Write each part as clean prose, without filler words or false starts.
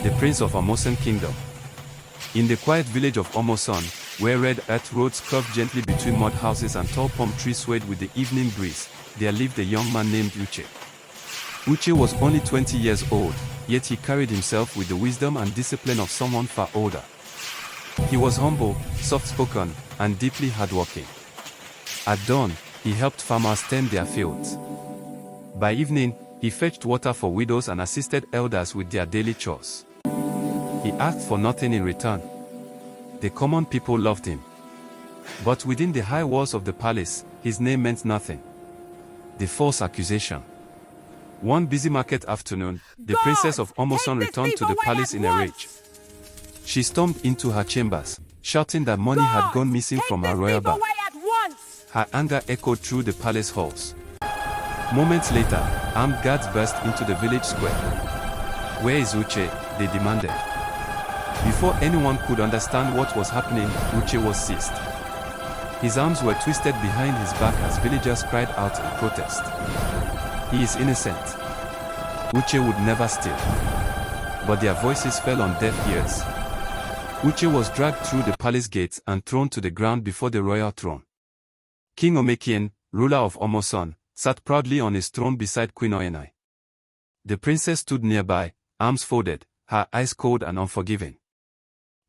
the prince of Amosun kingdom. In the quiet village of Amosun, where red earth roads curved gently between mud houses and tall palm trees swayed with the evening breeze, there lived a young man named Uche. Uche was only 20 years old, yet he carried himself with the wisdom and discipline of someone far older. He was humble, soft-spoken, and deeply hardworking. At dawn, he helped farmers tend their fields. By evening, he fetched water for widows and assisted elders with their daily chores. He asked for nothing in return. The common people loved him. But within the high walls of the palace, his name meant nothing. The false accusation. One busy market afternoon, the princess of Amosun returned to the palace in a rage. She stormed into her chambers, shouting that money had gone missing from her royal bag. Her anger echoed through the palace halls. Moments later, armed guards burst into the village square. "Where is Uche?" they demanded. Before anyone could understand what was happening, Uche was seized. His arms were twisted behind his back as villagers cried out in protest. "He is innocent. Uche would never steal." But their voices fell on deaf ears. Uche was dragged through the palace gates and thrown to the ground before the royal throne. King Uche, ruler of Amosun, sat proudly on his throne beside Queen Uche. The princess stood nearby, arms folded, her eyes cold and unforgiving.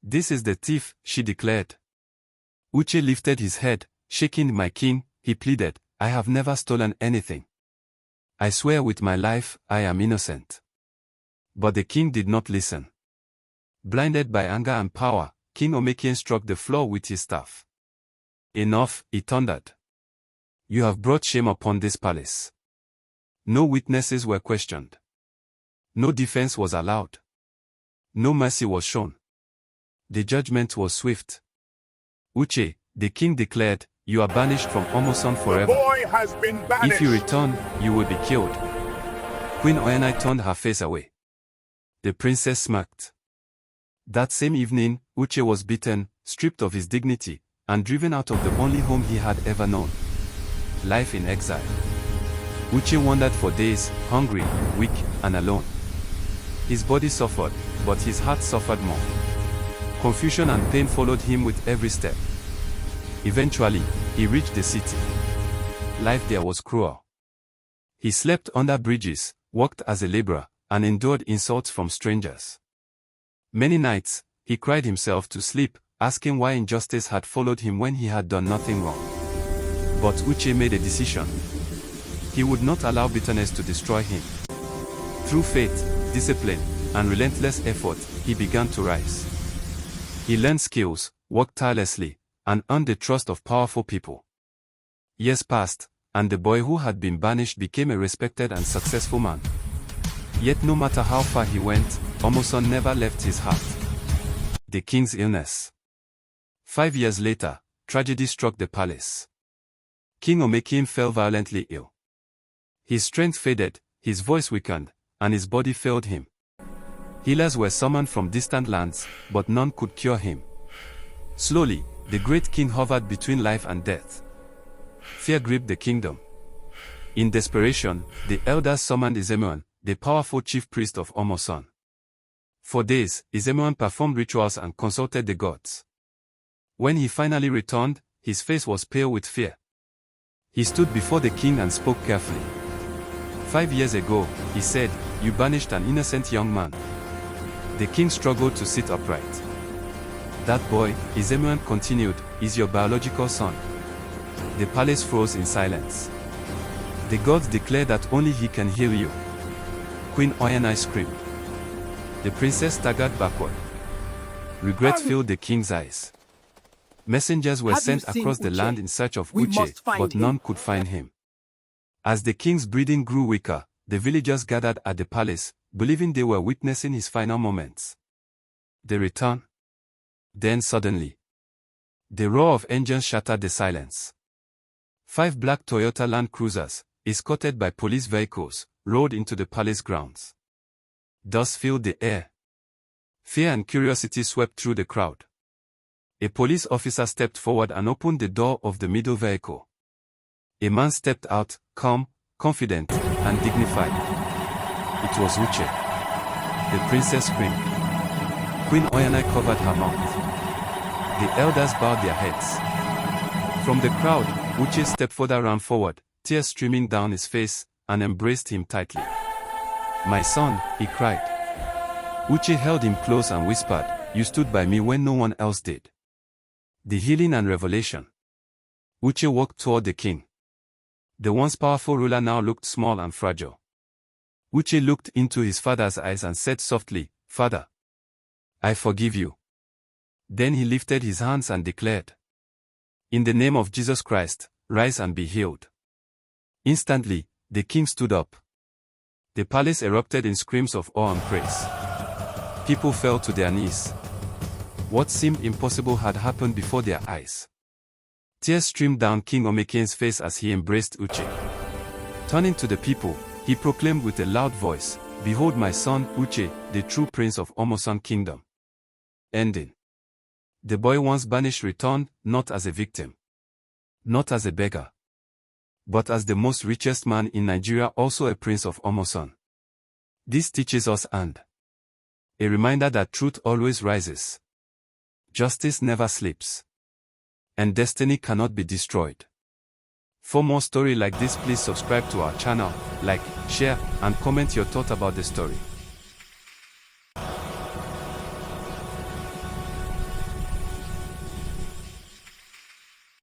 "This is the thief," she declared. Uche lifted his head, shaking. "My king," he pleaded, "I have never stolen anything. I swear with my life, I am innocent." But the king did not listen. Blinded by anger and power, King Uche struck the floor with his staff. "Enough," he thundered. "You have brought shame upon this palace." No witnesses were questioned. No defense was allowed. No mercy was shown. The judgment was swift. "Uche," the king declared, "you are banished from Amosun forever. The boy has been banished. If you return, you will be killed." Queen Uche turned her face away. The princess smirked. That same evening, Uche was beaten, stripped of his dignity, and driven out of the only home he had ever known. Life in exile. Uche wandered for days, hungry, weak, and alone. His body suffered, but his heart suffered more. Confusion and pain followed him with every step. Eventually, he reached the city. Life there was cruel. He slept under bridges, worked as a laborer, and endured insults from strangers. Many nights, he cried himself to sleep, asking why injustice had followed him when he had done nothing wrong. But Uche made a decision. He would not allow bitterness to destroy him. Through faith, discipline, and relentless effort, he began to rise. He learned skills, worked tirelessly, and earned the trust of powerful people. Years passed, and the boy who had been banished became a respected and successful man. Yet no matter how far he went, Amosun never left his heart. The king's illness. 5 years later, tragedy struck the palace. King Uche fell violently ill. His strength faded, his voice weakened, and his body failed him. Healers were summoned from distant lands, but none could cure him. Slowly, the great king hovered between life and death. Fear gripped the kingdom. In desperation, the elders summoned Amosun, the powerful chief priest of Amosun. For days, Amosun performed rituals and consulted the gods. When he finally returned, his face was pale with fear. He stood before the king and spoke carefully. 5 years ago, he said, you banished an innocent young man. The king struggled to sit upright. That boy, Amosun continued, is your biological son. The palace froze in silence. The gods declared that only he can heal you. Queen Uche screamed. The princess staggered backward. Regret filled the king's eyes. Messengers were sent across the land in search of Uche, but none could find him. As the king's breathing grew weaker, the villagers gathered at the palace, believing they were witnessing his final moments. They returned. Then suddenly, the roar of engines shattered the silence. 5 black Toyota Land Cruisers, escorted by police vehicles, rolled into the palace grounds. Dust filled the air. Fear and curiosity swept through the crowd. A police officer stepped forward and opened the door of the middle vehicle. A man stepped out, calm, confident, and dignified. It was Uche. The princess screamed. Queen Oyanai covered her mouth. The elders bowed their heads. From the crowd, Uche stepped further round forward, tears streaming down his face, and embraced him tightly. "My son," he cried. Uche held him close and whispered, "You stood by me when no one else did." The healing and revelation. Uche walked toward the king. The once powerful ruler now looked small and fragile. Uche looked into his father's eyes and said softly, "Father, I forgive you." Then he lifted his hands and declared, "In the name of Jesus Christ, rise and be healed." Instantly, the king stood up. The palace erupted in screams of awe and praise. People fell to their knees. What seemed impossible had happened before their eyes. Tears streamed down King Omeken's face as he embraced Uche. Turning to the people, he proclaimed with a loud voice, "Behold my son Uche, the true prince of Amosun kingdom." Ending. The boy once banished returned, not as a victim, not as a beggar, but as the most richest man in Nigeria, also a prince of Amosun. This teaches us and a reminder that truth always rises, justice never sleeps, and destiny cannot be destroyed. For more stories like this, please subscribe to our channel, like, share, and comment your thought about the story.